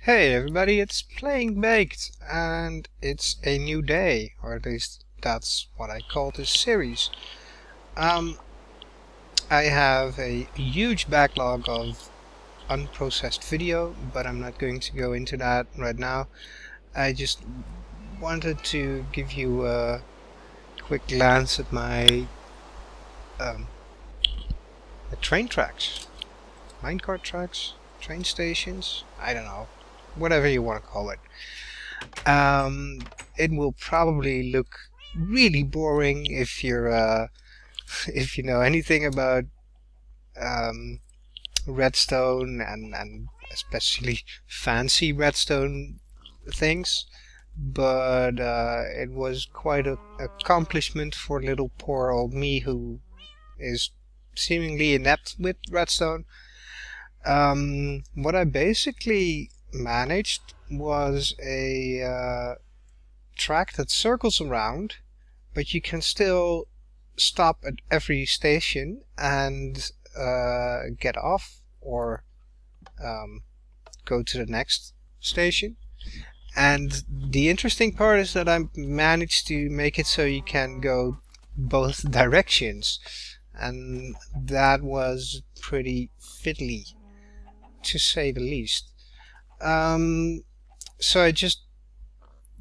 Hey everybody, it's Playing Baked, and it's a new day, or at least that's what I call this series. Um, I have a huge backlog of unprocessed video, but I'm not going to go into that right now. I just wanted to give you a quick glance at my train tracks, minecart tracks, train stations, I don't know, whatever you want to call it. It will probably look really boring if you're if you know anything about redstone and especially fancy redstone things, but it was quite an accomplishment for little poor old me who is seemingly inept with redstone. What I basically managed was a track that circles around, but you can still stop at every station and get off or go to the next station. And the interesting part is that I managed to make it so you can go both directions, and that was pretty fiddly, to say the least. So I just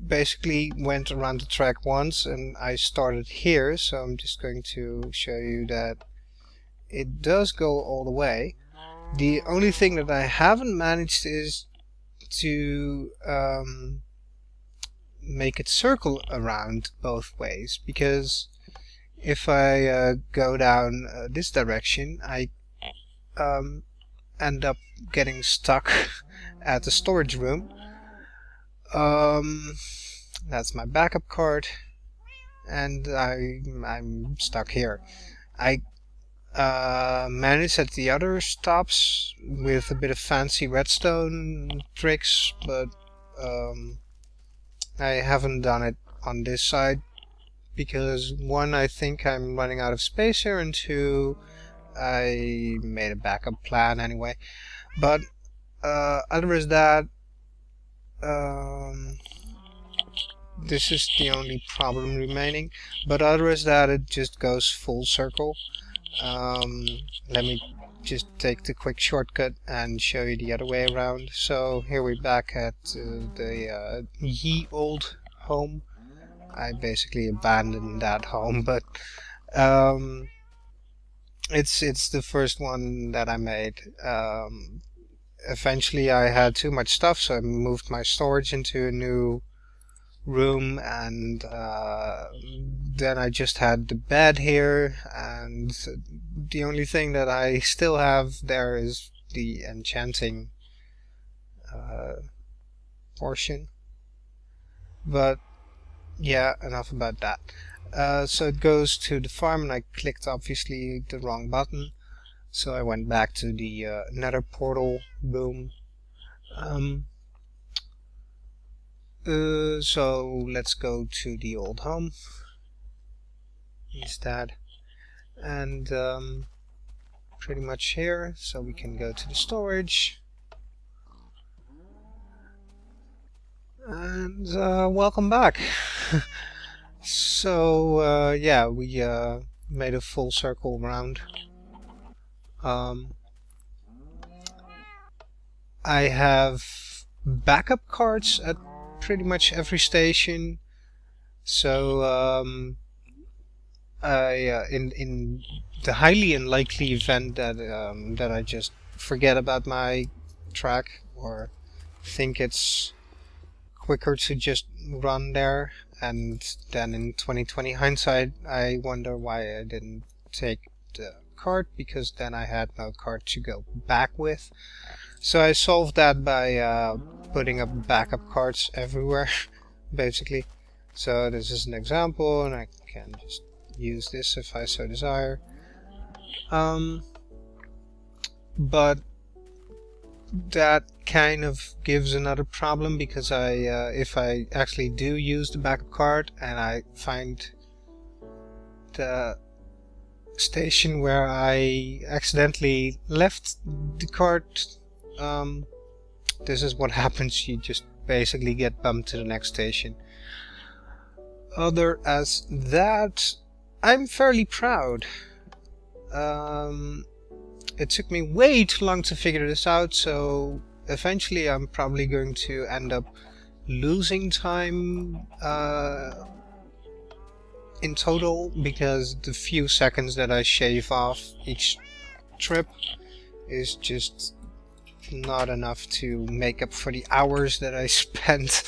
basically went around the track once and I started here, so I'm just going to show you that it does go all the way. The only thing that I haven't managed is to make it circle around both ways, because if I go down this direction, I end up getting stuck at the storage room. That's my backup card, and I'm stuck here. I managed at the other stops with a bit of fancy redstone tricks, but I haven't done it on this side because one, I think I'm running out of space here, and two, I made a backup plan anyway. But other is that this is the only problem remaining, but other is that it just goes full circle. Let me just take the quick shortcut and show you the other way around. So here we're back at the ye old home. I basically abandoned that home, but it's the first one that I made. Eventually I had too much stuff, so I moved my storage into a new room, and then I just had the bed here, and the only thing that I still have there is the enchanting portion. But yeah, enough about that. So it goes to the farm, and I clicked obviously the wrong button, so I went back to the nether portal room. So let's go to the old home instead, and pretty much here, so we can go to the storage. And welcome back. So yeah, we made a full circle around. I have backup cards at pretty much every station, so in the highly unlikely event that that I just forget about my track, or think it's quicker to just run there, and then in 2020 hindsight I wonder why I didn't take the cart, because then I had no cart to go back with. So I solved that by putting up backup carts everywhere basically. So this is an example, and I can just use this if I so desire. But that kind of gives another problem, because if I actually do use the backup card and I find the station where I accidentally left the cart this is what happens. You just basically get bumped to the next station. Other as that, I'm fairly proud. It took me way too long to figure this out, so eventually I'm probably going to end up losing time in total, because the few seconds that I shave off each trip is just not enough to make up for the hours that I spent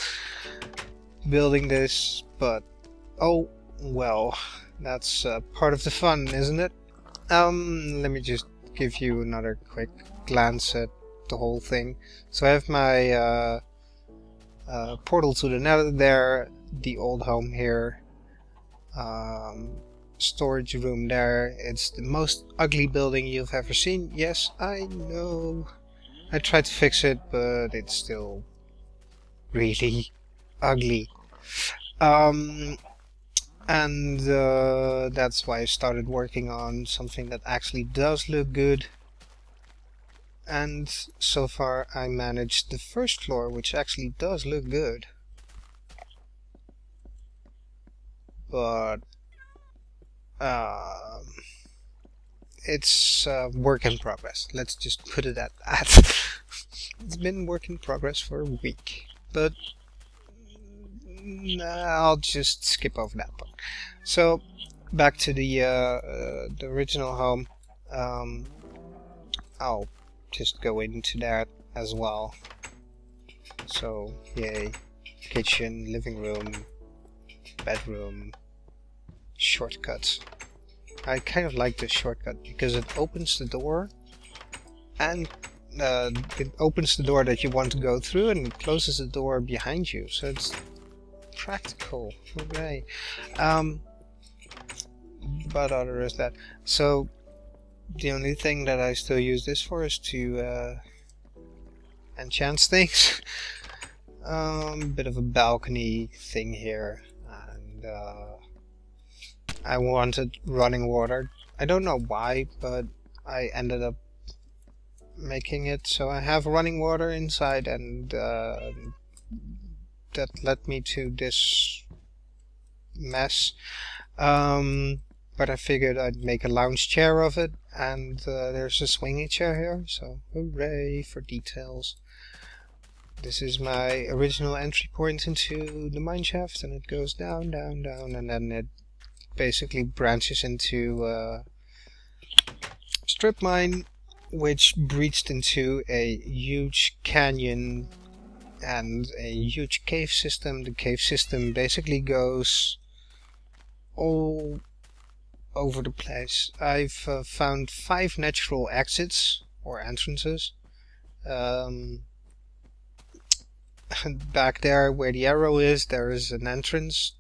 building this. But oh well, that's part of the fun, isn't it? Let me just give you another quick glance at the whole thing. So I have my portal to the nether there, the old home here, storage room there. It's the most ugly building you've ever seen. Yes, I know. I tried to fix it, but it's still really ugly. And that's why I started working on something that actually does look good. And so far I managed the first floor, which actually does look good. But it's work in progress. Let's just put it at that. It's been work in progress for a week, but I'll just skip over that one. So back to the original home. I'll just go into that as well. So yay, kitchen, living room, bedroom, shortcut. I kind of like this shortcut because it opens the door, and it opens the door that you want to go through, and it closes the door behind you, so it's practical. Hooray. But other is that. So the only thing that I still use this for is to enchant things. Bit of a balcony thing here, and I wanted running water. I don't know why, but I ended up making it so I have running water inside, and that led me to this mess. But I figured I'd make a lounge chair of it, and there's a swinging chair here, so hooray for details. This is my original entry point into the mineshaft, and it goes down, down, down, and then it basically branches into strip mine, which breached into a huge canyon and a huge cave system. The cave system basically goes all over the place. I've found 5 natural exits or entrances. Back there where the arrow is, there is an entrance,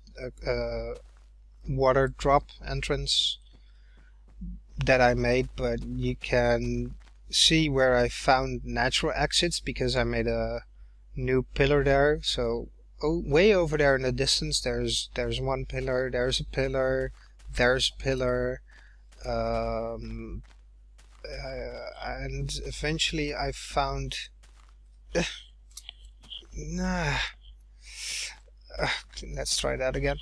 water drop entrance that I made, but you can see where I found natural exits because I made a new pillar there. So way over there in the distance there's one pillar, there's a pillar, there's a pillar, and eventually I found let's try that again.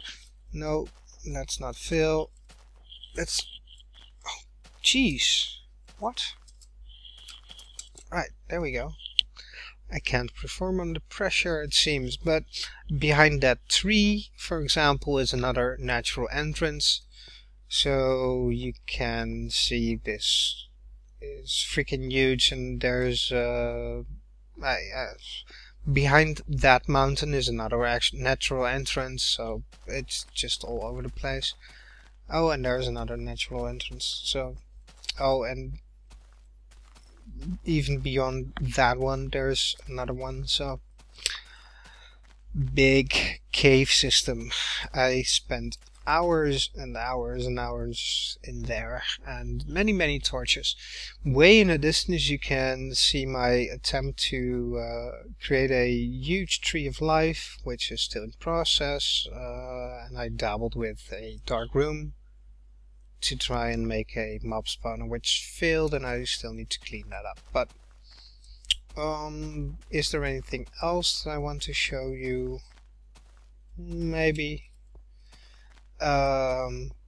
No, let's not fill. Let's... oh, jeez. What? Right, there we go. I can't perform under pressure, it seems, but behind that tree, for example, is another natural entrance. So you can see this is freaking huge, and there's behind that mountain is another natural entrance, so it's just all over the place. Oh, and there's another natural entrance. So, oh, and even beyond that one there's another one. So big cave system. I spent hours and hours and hours in there, and many torches. Way in the distance you can see my attempt to create a huge tree of life, which is still in process, and I dabbled with a dark room to try and make a mob spawner, which failed, and I still need to clean that up. But Is there anything else I want to show you? Maybe.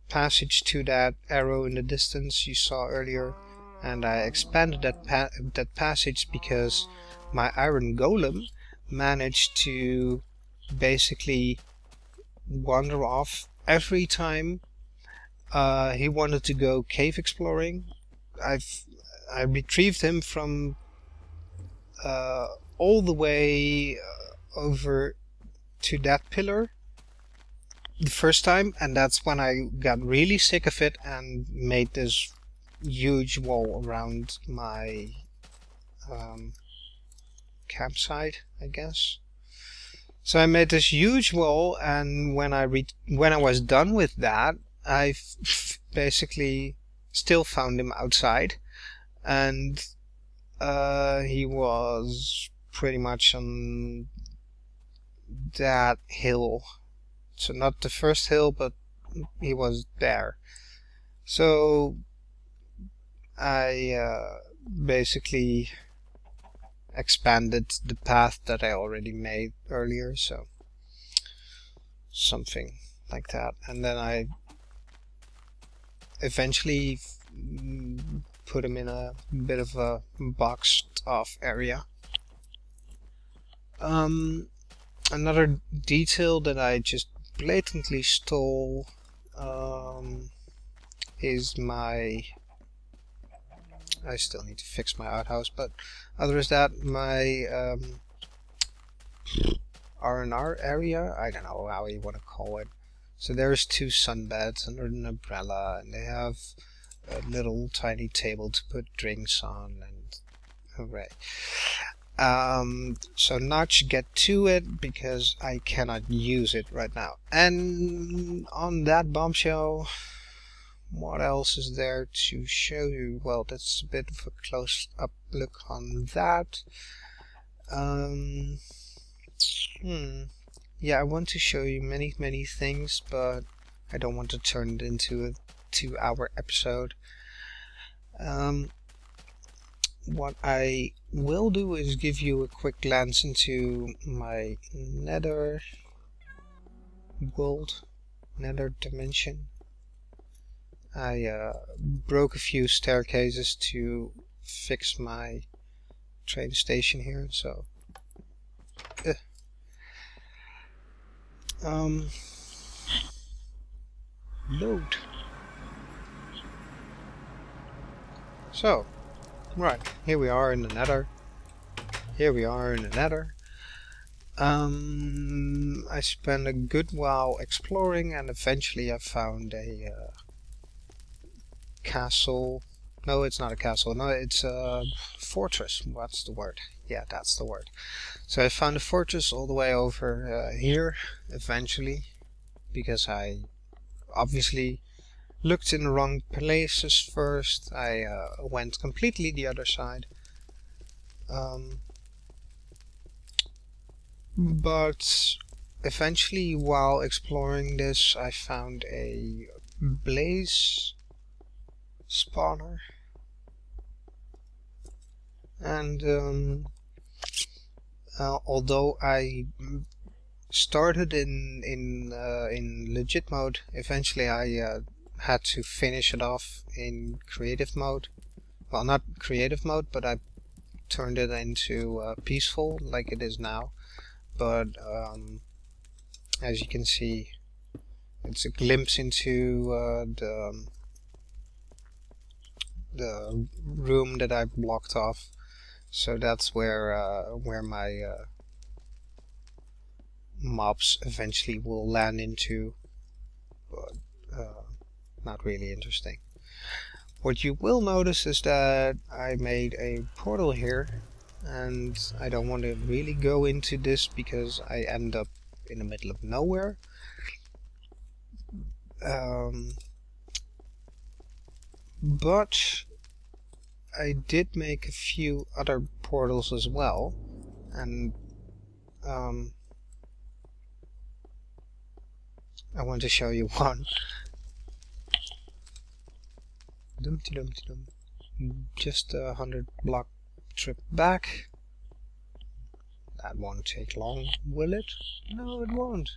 Passage to that arrow in the distance you saw earlier, and I expanded that passage because my iron golem managed to basically wander off every time he wanted to go cave exploring. I retrieved him from all the way over to that pillar the first time, and that's when I got really sick of it and made this huge wall around my campsite, I guess. So I made this huge wall, and when I was done with that, I basically still found him outside, and he was pretty much on that hill. So not the first hill, but he was there. So I basically expanded the path that I already made earlier, so something like that. And then I eventually put him in a bit of a boxed off area. Another detail that I just blatantly stole is my... I still need to fix my outhouse, but other than that, my R&R area, I don't know how you want to call it. So there's 2 sunbeds under an umbrella, and they have a little tiny table to put drinks on, and hooray. So Notch, get to it because I cannot use it right now. And on that bombshell, what else is there to show you? Well, that's a bit of a close-up look on that. Yeah, I want to show you many things, but I don't want to turn it into a 2-hour episode. What I will do is give you a quick glance into my nether world, nether dimension. I broke a few staircases to fix my train station here, so load. So right, here we are in the nether. I spent a good while exploring, and eventually I found a castle. No, it's not a castle. No, it's a fortress. What's the word? Yeah, that's the word. So I found a fortress all the way over here, eventually, because I obviously looked in the wrong places first. I went completely the other side. But eventually, while exploring this, I found a blaze spawner, and although I started in legit mode, eventually I had to finish it off in creative mode. Well, not creative mode, but I turned it into peaceful like it is now. But as you can see, it's a glimpse into the room that I blocked off. So that's where my mobs eventually will land into, but not really interesting. What you will notice is that I made a portal here, and I don't want to really go into this because I end up in the middle of nowhere. But I did make a few other portals as well, and I want to show you one. Just a 100 block trip back, That won't take long, will it? No, it won't.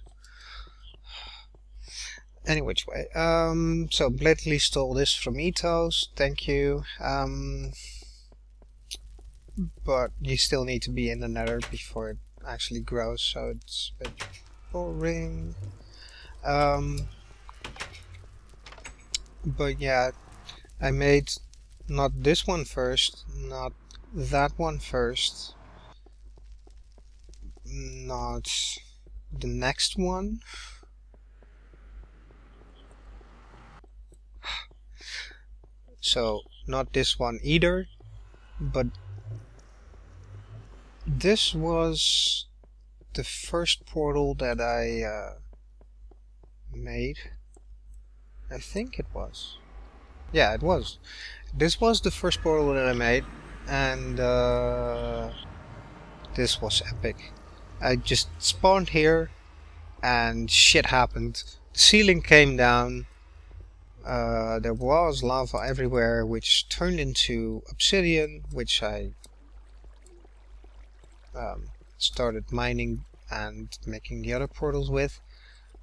Any which way. So blatantly stole this from Ethos, thank you. But you still need to be in the nether before it actually grows, so it's a bit boring. But yeah, I made not this one first, not that one first, not the next one. So not this one either, but this was the first portal that I made. I think it was. Yeah, it was. This was the first portal that I made, and this was epic. I just spawned here, and shit happened. The ceiling came down. There was lava everywhere, which turned into obsidian, which I started mining and making the other portals with.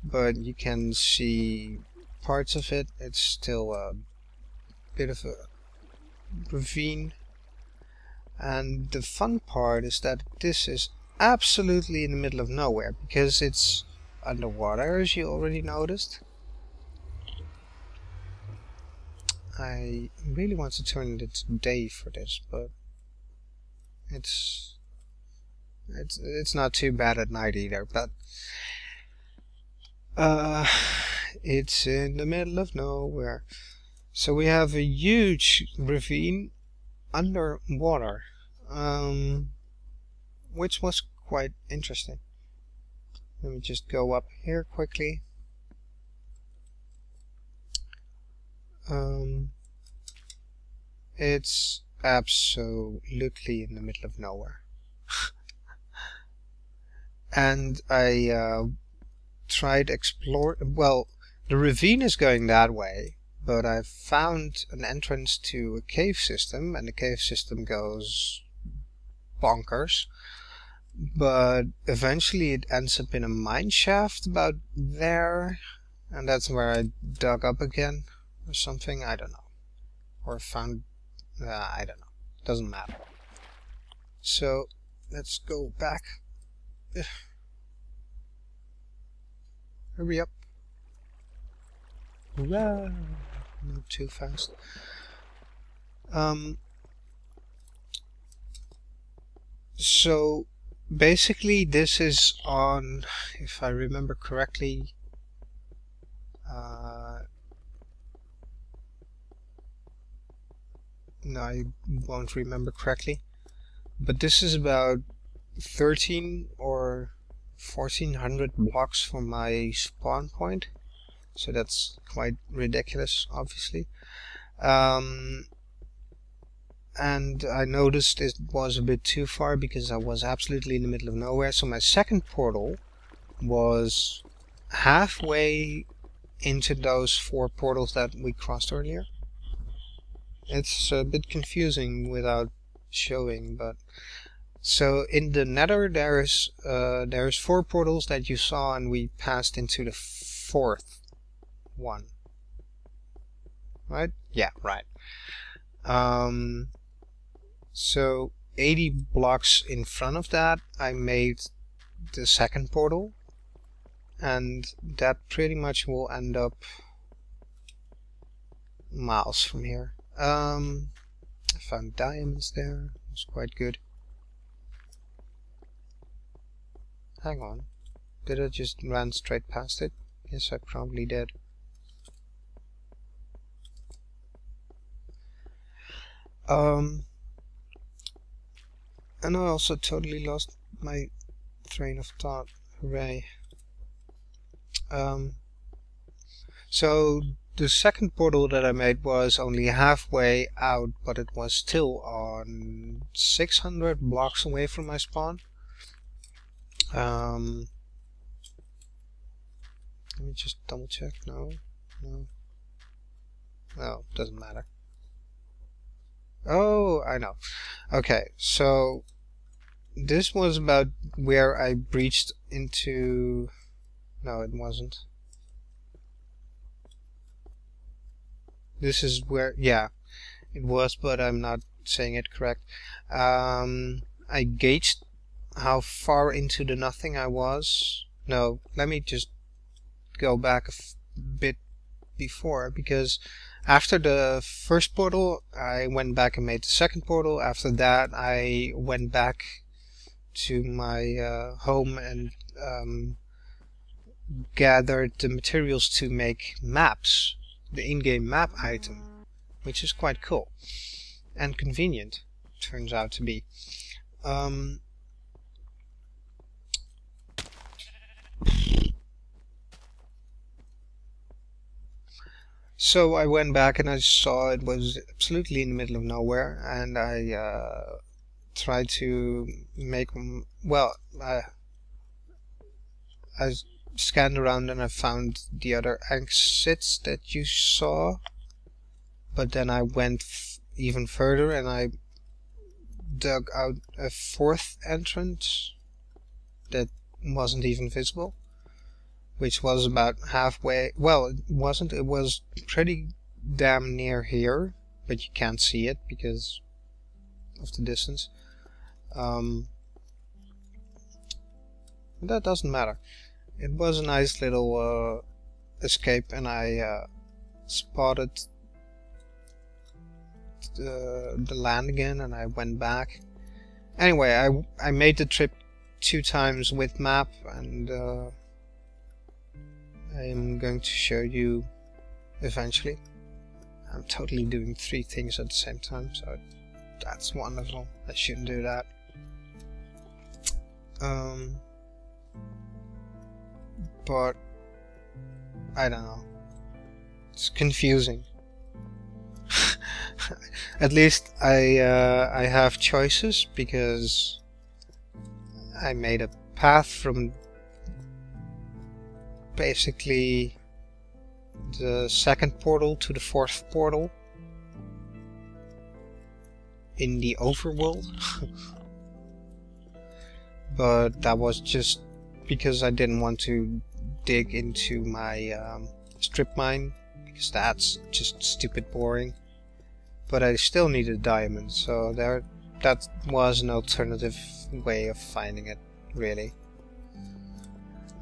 But you can see parts of it. It's still a bit of a ravine. And the fun part is that this is absolutely in the middle of nowhere, because it's underwater, as you already noticed. I really want to turn it into day for this, but it's not too bad at night either. But it's in the middle of nowhere, so we have a huge ravine underwater, which was quite interesting. Let me just go up here quickly. It's absolutely in the middle of nowhere. And I tried explore. Well, the ravine is going that way, but I found an entrance to a cave system, and the cave system goes bonkers. But eventually it ends up in a mine shaft about there, and that's where I dug up again or something, I don't know. Or found, I don't know, doesn't matter. So let's go back. Hurry up. Hurrah! Not too fast. So basically this is on, if I remember correctly, no, I won't remember correctly, but this is about 13 or 1400 blocks from my spawn point, so that's quite ridiculous, obviously. And I noticed it was a bit too far because I was absolutely in the middle of nowhere, so my second portal was halfway into those 4 portals that we crossed earlier. It's a bit confusing without showing, but so in the nether there's 4 portals that you saw, and we passed into the 4th one. Right? Yeah, right. So 80 blocks in front of that I made the second portal, and that pretty much will end up miles from here. I found diamonds there. It was quite good. Hang on. Did I just run straight past it? Yes, I probably did. And I also totally lost my train of thought. Hooray. So the second portal that I made was only halfway out, but it was still on 600 blocks away from my spawn. Let me just double check. No, doesn't matter. Oh, I know. Okay, so this was about where I breached into... No, it wasn't. This is where... Yeah, it was, but I'm not saying it correct. I gauged how far into the nothing I was. No, let me just go back a bit before, because after the first portal I went back and made the second portal. After that I went back to my home and gathered the materials to make maps, the in-game map item, which is quite cool and convenient, turns out to be. So I went back and I saw it was absolutely in the middle of nowhere, and I tried to make... Well, I scanned around and I found the other exits that you saw, but then I went even further and I dug out a fourth entrance that wasn't even visible, which was about halfway. Well, it wasn't, it was pretty damn near here, but you can't see it because of the distance. That doesn't matter. It was a nice little escape, and I spotted the land again, and I went back. Anyway, I made the trip 2 times with map, and I'm going to show you eventually. I'm totally doing 3 things at the same time, so that's wonderful. I shouldn't do that. But I don't know. It's confusing. At least I have choices, because I made a path from basically the second portal to the fourth portal in the overworld. But that was just because I didn't want to dig into my strip mine, because that's just stupid boring. But I still needed diamonds, so that was an alternative way of finding it, really.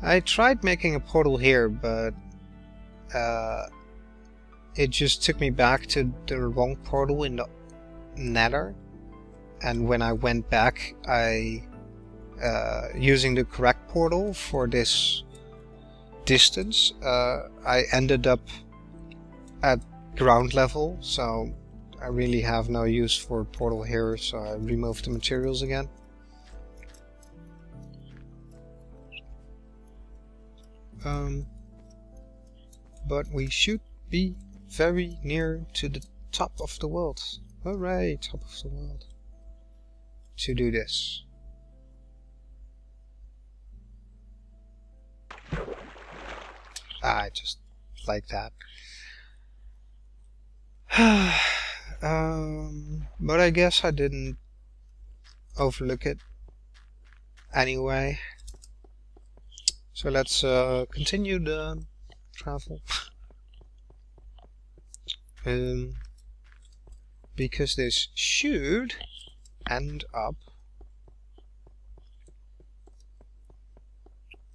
I tried making a portal here, but it just took me back to the wrong portal in the Nether. And when I went back, using the correct portal for this distance, I ended up at ground level, so I really have no use for a portal here, so I removed the materials again. But we should be very near to the top of the world. Hooray, top of the world. To do this. I just like that. But I guess I didn't overlook it anyway. So let's continue the travel. Because this should end up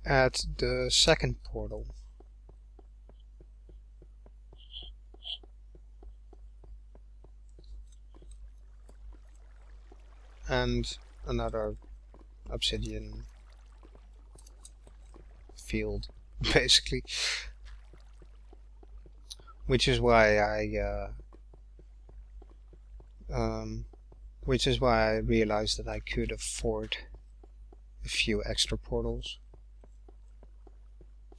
at the second portal. And another obsidian field, basically. Which is why I realized that I could afford a few extra portals.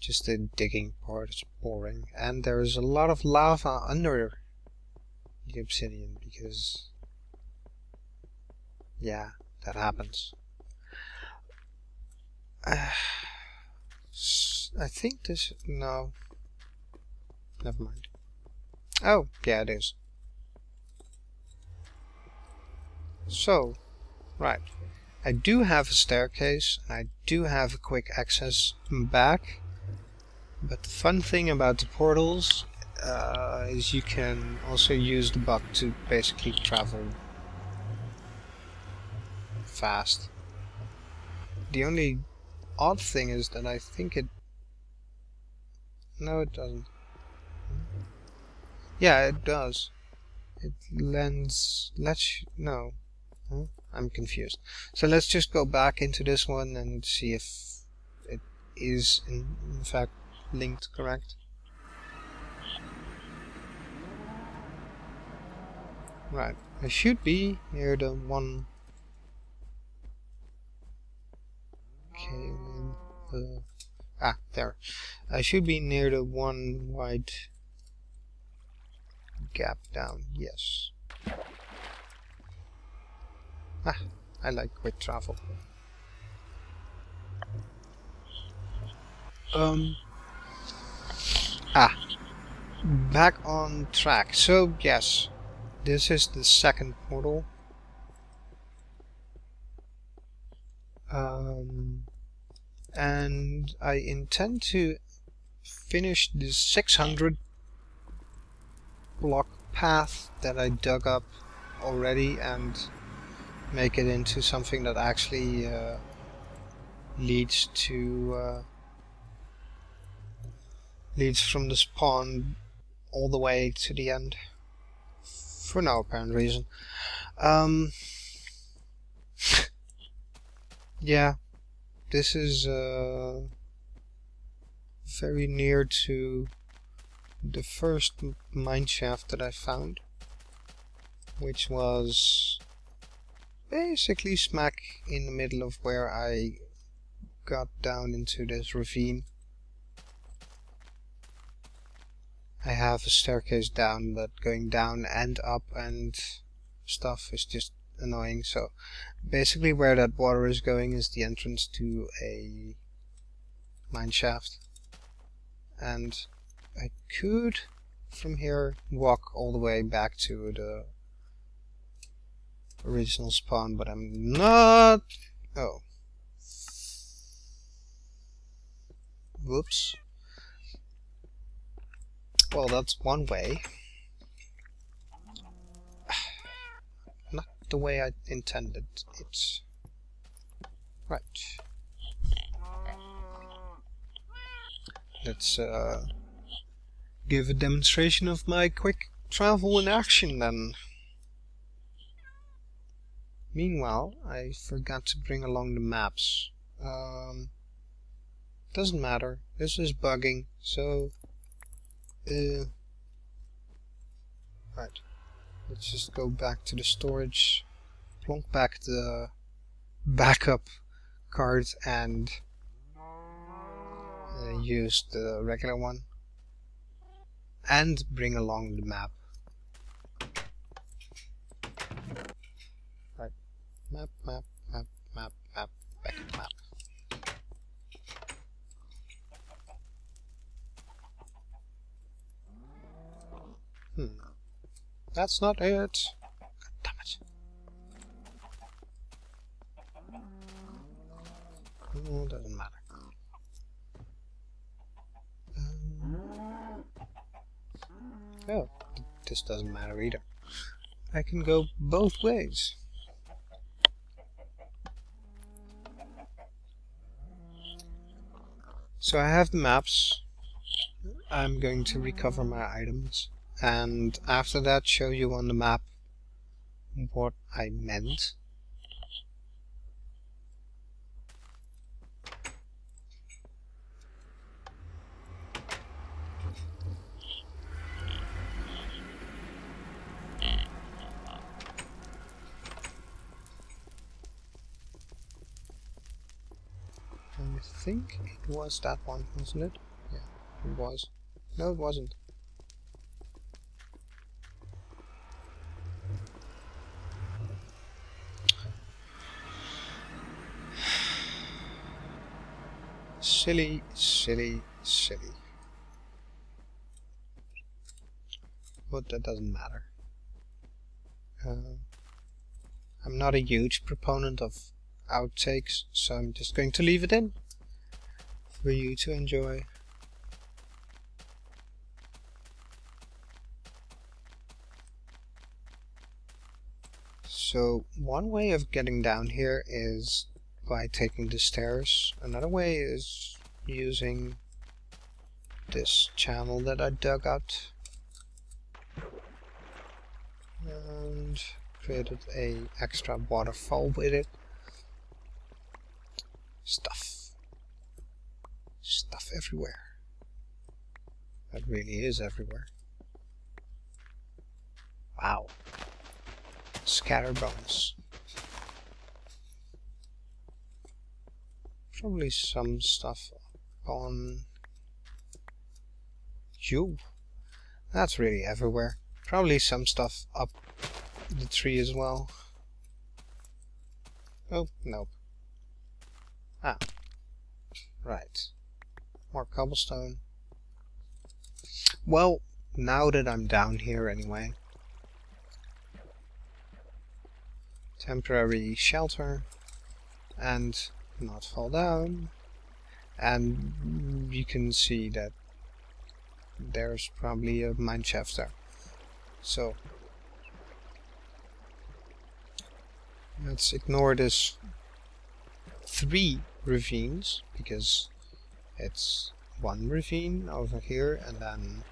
Just the digging part is boring, and there's a lot of lava under the obsidian, because yeah, that happens. I think this... no. Never mind. Oh, yeah, it is. So, right. I do have a staircase, and I do have a quick access back. But the fun thing about the portals is you can also use the bug to basically travel fast. The only odd thing is that I think it... No, it doesn't. Yeah, it does. It lets you... No. Huh? I'm confused. So let's just go back into this one and see if it is in fact linked correct. Right. I should be near the one... Okay, there. I should be near the one wide gap down. Yes. I like quick travel. Back on track. So yes, this is the second portal. And I intend to finish the 600 block path that I dug up already and make it into something that actually leads from the spawn all the way to the end for no apparent reason. Yeah, this is very near to the first mineshaft that I found, which was basically smack in the middle of where I got down into this ravine. I have a staircase down, but going down and up and stuff is just annoying. So basically where that water is going is the entrance to a mineshaft, and I could from here walk all the way back to the original spawn, but I'm not. Oh, whoops. Well, that's one way. Not the way I intended. It's right. Let's give a demonstration of my quick travel in action then. Meanwhile, I forgot to bring along the maps. Doesn't matter. This is bugging, so right. Let's just go back to the storage, plonk back the backup card, and use the regular one, and bring along the map. Right. Map, backup map. That's not it. God damn it. Oh, doesn't matter. Oh, this doesn't matter either. I can go both ways. So I have the maps. I'm going to recover my items, and after that show you on the map what I meant. I think it was that one, wasn't it? Yeah, it was. No, it wasn't. Silly, silly, silly. But that doesn't matter. I'm not a huge proponent of outtakes, so I'm just going to leave it in for you to enjoy. So one way of getting down here is by taking the stairs. Another way is using this channel that I dug out and created a extra waterfall with it. Stuff everywhere. That really is everywhere. Wow. Scatterbones. Probably some stuff on you. That's really everywhere. Probably some stuff up the tree as well. Oh, nope. Ah. Right. More cobblestone. Well, now that I'm down here anyway. Temporary shelter. And not fall down. And you can see that there's probably a mine shaft there. So let's ignore this 3 ravines, because it's 1 ravine over here, and then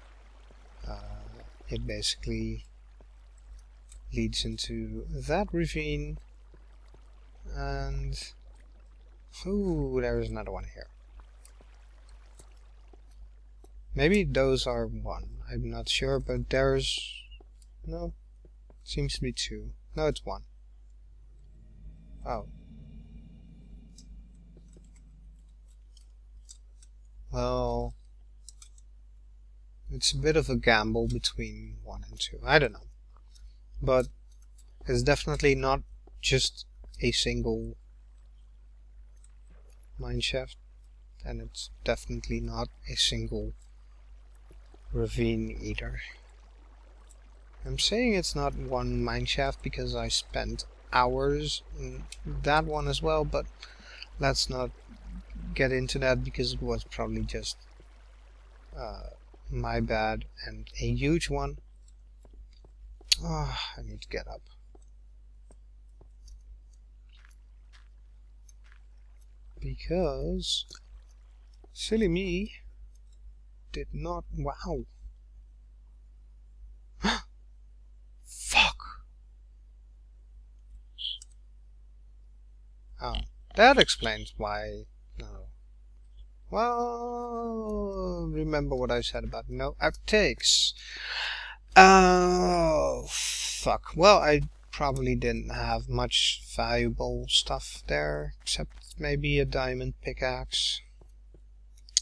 it basically leads into that ravine, and ooh, there's another one here. Maybe those are 1, I'm not sure, but there's... no, seems to be 2. No, it's 1. Oh. Well, it's a bit of a gamble between 1 and 2. I don't know. But it's definitely not just a single mineshaft, and it's definitely not a single ravine either. I'm saying it's not 1 mineshaft because I spent hours in that one as well, but let's not get into that because it was probably just my bad and a huge one. Oh, I need to get up. Because silly me did not... wow. Fuck. Oh, that explains why. No. Well, remember what I said about no outtakes. Oh, fuck. Well, I probably didn't have much valuable stuff there, except maybe a diamond pickaxe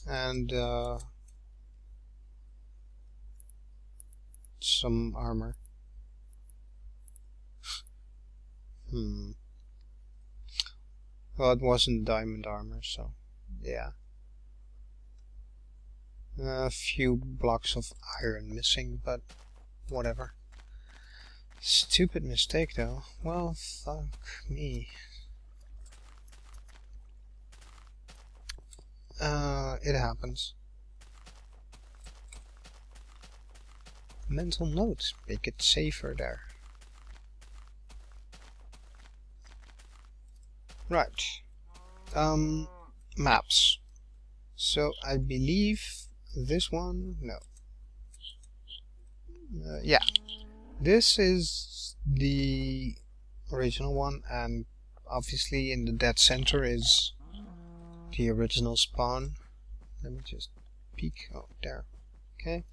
and some armor. Well, it wasn't diamond armor, so yeah. A few blocks of iron missing, but whatever. Stupid mistake though. Well, fuck me. It happens. Mental note, make it safer there. Right. Maps. So I believe this one, no. Yeah. This is the original one, and obviously in the dead center is the original spawn. Let me just peek. Oh, there. Okay.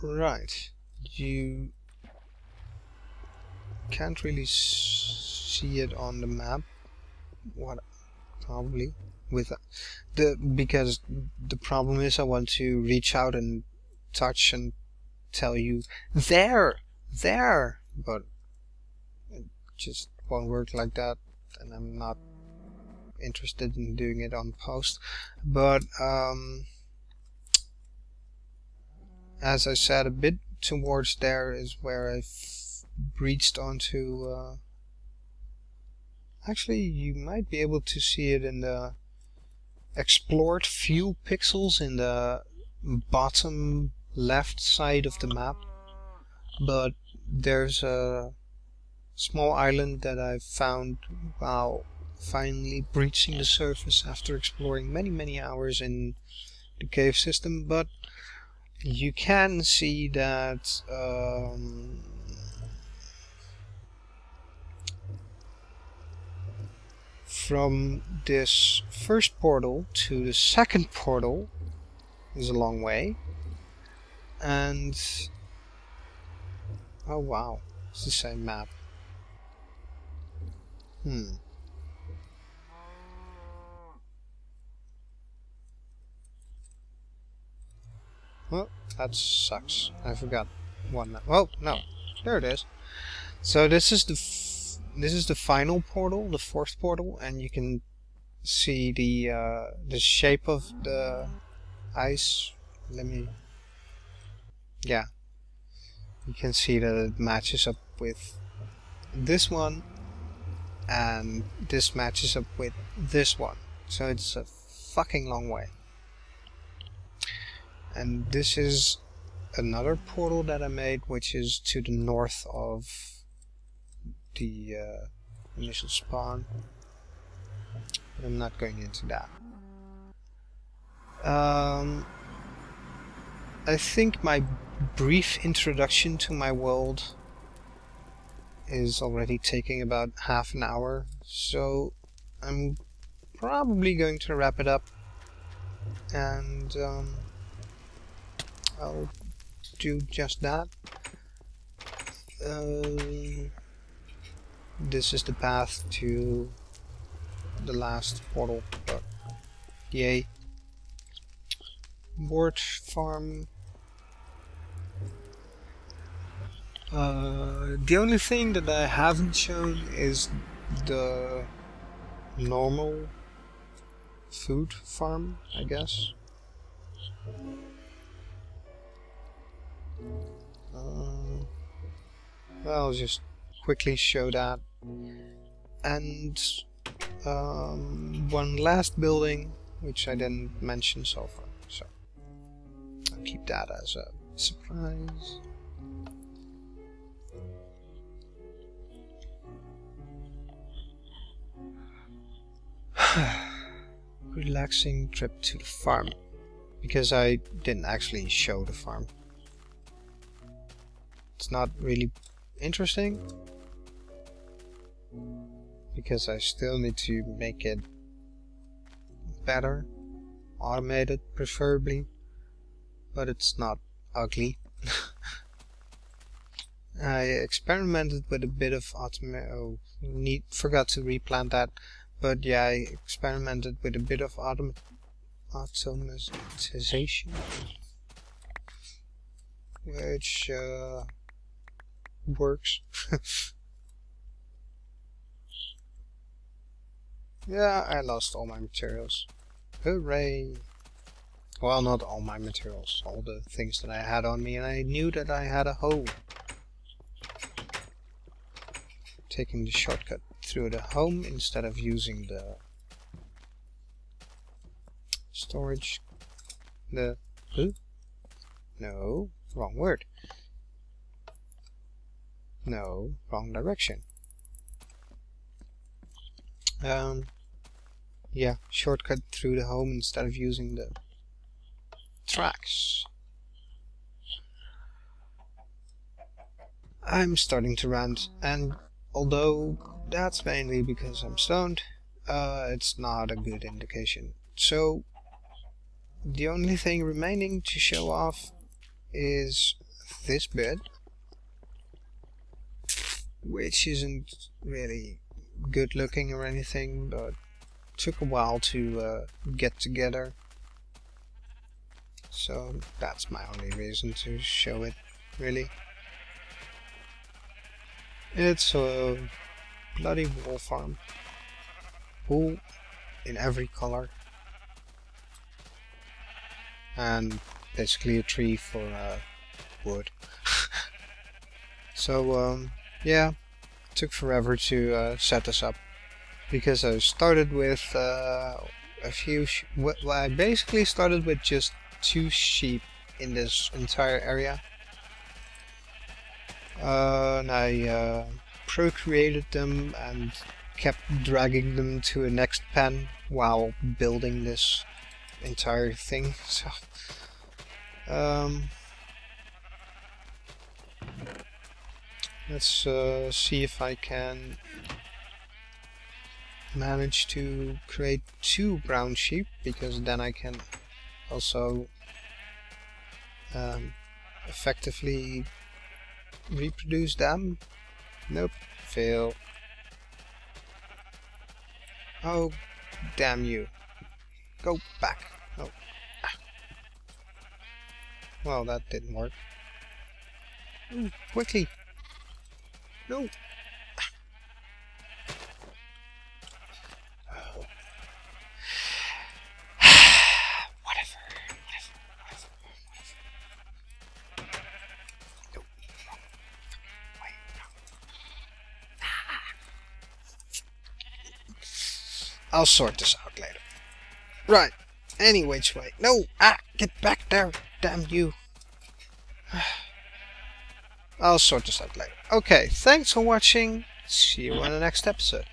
Right. You can't really see it on the map. What? Probably with because the problem is I want to reach out and touch and tell you there, but it just won't work like that, and I'm not interested in doing it on post. But as I said, a bit towards there is where I breached onto... actually, you might be able to see it in the explored view pixels in the bottom left side of the map. But there's a small island that I found while finally breaching the surface after exploring many hours in the cave system. But you can see that from this first portal to the second portal is a long way. And oh wow, it's the same map. Well, that sucks. I forgot one map. Oh no, there it is. So this is the final portal, the fourth portal, and you can see the shape of the ice. Yeah, you can see that it matches up with this one, and this matches up with this one. So it's a fucking long way. And this is another portal that I made, which is to the north of the initial spawn. But I'm not going into that. I think my brief introduction to my world is already taking about half an hour, so I'm probably going to wrap it up, and I'll do just that. This is the path to the last portal, but yay. Board farm. The only thing that I haven't shown is the normal food farm, I guess. I'll just quickly show that. And one last building, which I didn't mention so far, so I'll keep that as a surprise. Relaxing trip to the farm, because I didn't actually show the farm. It's not really interesting, because I still need to make it better, automated preferably, but it's not ugly. I experimented with a bit of forgot to replant that, but yeah, I experimented with a bit of automatization, which works. Yeah, I lost all my materials. Hooray! Well, not all my materials, all the things that I had on me, and I knew that I had a hoe. Taking the shortcut through the home instead of using the storage. No, wrong word. No, wrong direction. Yeah, shortcut through the home instead of using the tracks. I'm starting to rant, and although that's mainly because I'm stoned, it's not a good indication. So the only thing remaining to show off is this bit, which isn't really good looking or anything, but took a while to get together. So that's my only reason to show it, really. It's a bloody wool farm. Wool in every color. And basically a tree for wood. So yeah, it took forever to set this up because I started with a few. Well, I basically started with just 2 sheep in this entire area, and I procreated them and kept dragging them to a next pen while building this entire thing. So, let's see if I can manage to create 2 brown sheep, because then I can also effectively reproduce them. Nope, fail. Oh, damn you. Go back. Oh. Ah. Well, that didn't work. Ooh, quickly. No. Oh. Whatever. No. Wait, no. I'll sort this out later. Right. Any which way. No! Ah! Get back there! Damn you. I'll sort this out later. Okay, thanks for watching. See you on the next episode.